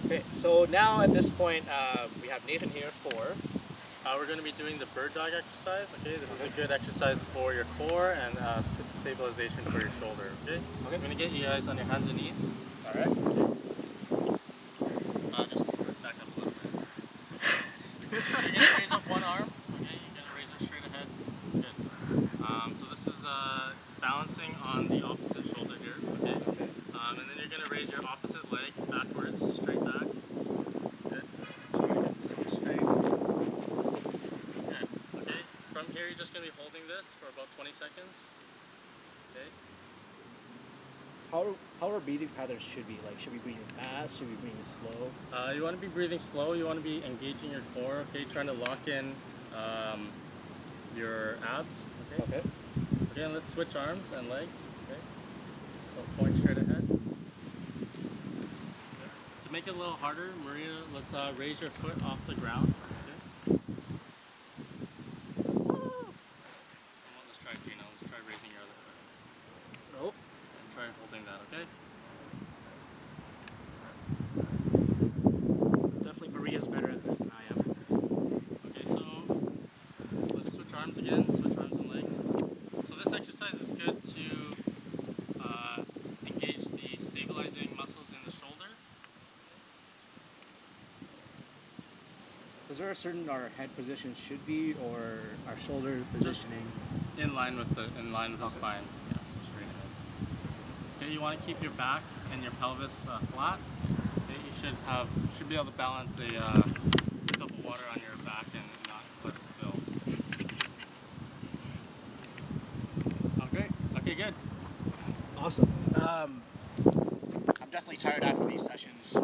Okay, so now at this point, we have Nathan here for. We're going to be doing the bird dog exercise. Okay, this is a good exercise for your core and stabilization for your shoulder. Okay, I'm going to get you guys on your hands and knees. All right. Just back up a little bit. So you're going to raise up one arm. Okay, you're going to raise it straight ahead. Good. So this is balancing on the opposite shoulder here. Okay. And then you're going to raise your opposite leg backwards, straight back. Good. Straight. Good. Okay. From here, you're just going to be holding this for about 20 seconds. Okay. How our breathing patterns should be? Like, should we be breathing fast? Should we be breathing slow? You want to be breathing slow. You want to be engaging your core. Okay, trying to lock in your abs. Okay. Okay. Okay, and let's switch arms and legs. Okay. So point straight ahead. Okay. To make it a little harder, Maria, let's raise your foot off the ground. Okay. Let's try Gina. Let's try raising your other foot. Nope. And try holding that. Okay. Definitely Maria's better at this than I am. Okay, so let's switch arms again, switch arms and legs. So this exercise is good to engage the stabilizing muscles in the shoulder. Is there a certain our head position should be, or our shoulder positioning? In line with the spine. Yeah, so straight ahead. Okay, you want to keep your back and your pelvis flat. Okay, you should be able to balance a cup of water on your back and not let it spill. Okay. Okay, good. Awesome. I'm definitely tired after these sessions.